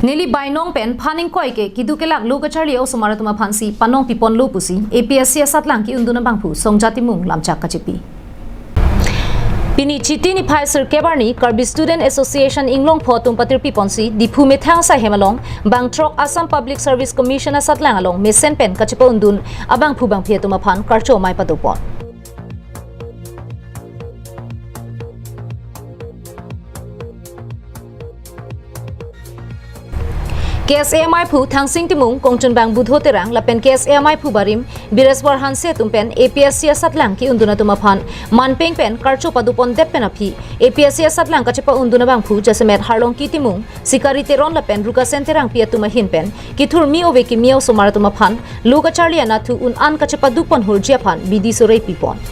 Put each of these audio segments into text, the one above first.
Nili bainong pen paning koi ke kidu ke lak lu ka charli o sumara tuma phansi panong pipon lu pusi APSC asatlang ki unduna bangphu songjati mung lamchak kachipi Pini chiti ni Pfizer kebarni Karbi Student Association Inglong photum patir piponsi diphu methang sa hemalong bangtrok Assam Public Service Commission asatlang along mesen pen kachipo undun abang phu bang phiatuma phan karcho mai patupon KSAMI phu thangsing timung kongchun bang budho terang lapen KSAMI phu barim Bireswar hanse tumpen APSC asatlang ki unduna tuma phan manpeng pen karcho padupon det pen aphi APSC asatlang kachepa unduna bang phu jasemet harlong ki timung sikari teron lapen ruka senterang pia tuma hin pen kithur mi ove ki miao sumara tuma phan luga charlia na thu un an kachepa dupon hurjia phan bidi sorei pipon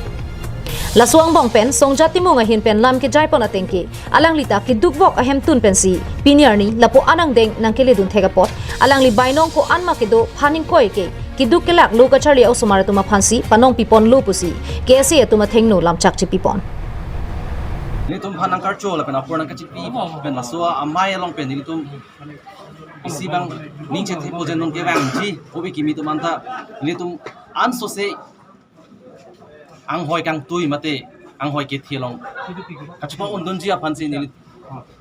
Lasuang bong pen songjati munga hin pen lam ke jaipon atengke alang lita ki dukbok ahem tun pensi piniar ni lapo anang deng nang kele dun thegapot alang li bainong ko anma ke do phaning koi ke ki duk ke lak luka charli au sumara tuma phansi panong pipon lu pusi kesi atuma thengno lamchak chi pipon Litum phanang karcho la pen apor nang kachipi pen lasua amai long pen litum isi bang ningche tipo jen nong ke bang ji obi kimi tu manta litum anso se ang hoi kang tui mate ang hoi ke thielong kachipa undun ji aphan se ni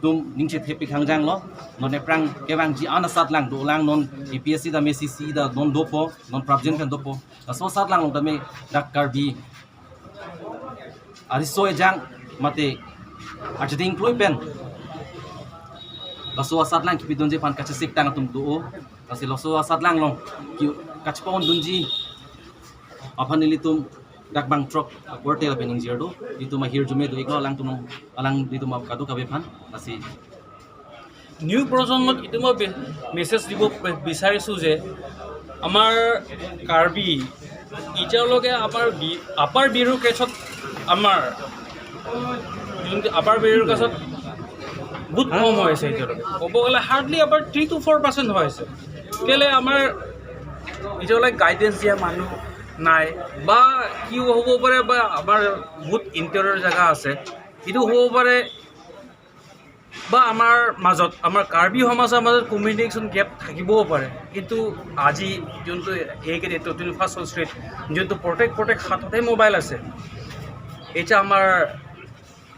tum ningche thepi khangjang lo non ne prang ke bang ji ana sat lang do lang non APSC da messi si da non dopo non prabjen pen dopo so sat lang da me dak karbi ari so jang mate ajading ploi pen laso sat lang ki bidon je pan kachasik tang tum do kasi laso sat lang long ki kachipa undun ji aphan ni tum dak bang truck portel pening zero itu ma here jume do iklo alang tunong alang itu ma kadu kabe phan asi new প্ৰজন্মত ইটো মই message দিব বিচাৰিছোঁ যে আমাৰ কাৰ্বি এতিয়ালৈকে upper বিৰুৰ কেছত আমাৰ যোনটো আপাৰ বিৰুৰ কেছত বহুত কম হৈ আছে এতিয়ালৈকে ক'ব গ'লে হাৰ্ডলি আমাৰ 3 to 4% হৈ আছে কেলে আমাৰ এতিয়ালৈকে গাইডেঞ্চ দিয়া মানুহ নাই বা কি হ'ব পাৰে বা আমাৰ বহুত ইণ্টেৰিয়ৰ জেগা আছে এইটো হ'ব পাৰে বা আমাৰ মাজত আমাৰ কাৰ্বি সমাজৰ মাজত কমিউনিকেশ্যন গেপ থাকিবও পাৰে কিন্তু আজি যোনটো এইকেইটা 21st century যোনটো প্ৰত্যেক হাততে মোবাইল আছে এটা আমাৰ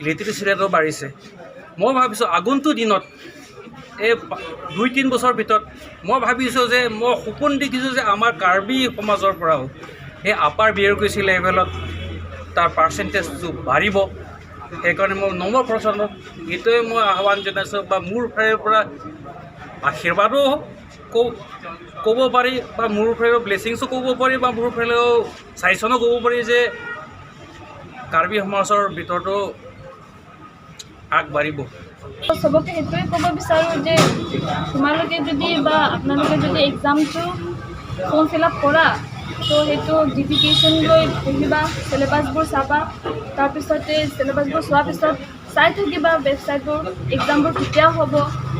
লিটাৰেচি ৰেটও বাঢ়িছে মই ভাবিছোঁ আগন্তুক দিনত এই 2-3 বছৰ ভিতৰত মই ভাবিছোঁ যে মই সপোন দেখিছোঁ যে আমাৰ কাৰ্বি সমাজৰ পৰাও এই আপাৰ বিউৰ'ক্ৰেচি লেভেলত তাৰ পাৰ্চেণ্টেজটো বাঢ়িব সেইকাৰণে মই নম্বৰ প্ৰজন্মক এইটোৱে মই আহ্বান জনাইছোঁ বা মোৰ ফালৰ পৰা আশীৰ্বাদো ক'ব পাৰি বা মোৰ ফালৰ ব্লেছিংছো ক'ব পাৰি বা মোৰ ফালেও চাইচনো ক'ব পাৰি যে কাৰ্বি সমাজৰ ভিতৰতো আগবাঢ়িব সবকে সেইটোৱে ক'ব বিচাৰোঁ যে তোমালোকে যদি বা আপোনালোকে যদি এক্সামটো ফৰ্ম ফিল আপ কৰা তো সেইটো ডিফিকেশ্যন লৈ পঢ়িবা চিলেবাছবোৰ চাবা তাৰপিছতে চিলেবাছবোৰ চোৱাৰ পিছত চাই থাকিবা ৱেবছাইটবোৰ এক্সামবোৰ কেতিয়া হ'ব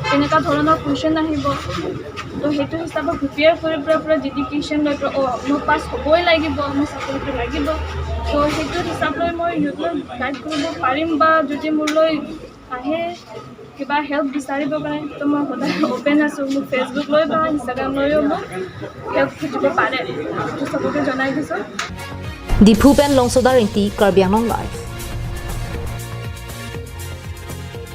তেনেকুৱা ধৰণৰ কুৱেশ্যন আহিব তো সেইটো হিচাপত প্ৰিপেয়াৰ কৰি পুৰা ডেডিকেশ্যন লৈ মই পাছ হ'বই লাগিব মোৰ চাকৰিটো লাগিব তো সেইটো হিচাপ লৈ মই ইউটিউবত গাইড কৰিব পাৰিম বা যদি মোৰলৈ আহে কিবা হেল্প বিচাৰিব পাৰে তো মই সদায় অ'পেন আছোঁ মোক ফেচবুক লৈ বা ইনষ্টাগ্ৰাম লৈও মোক হেল্প খুজিব পাৰে সেইটো চবকে জনাই দিছোঁ Diphu pen longsodar inti Karbi Anglong Live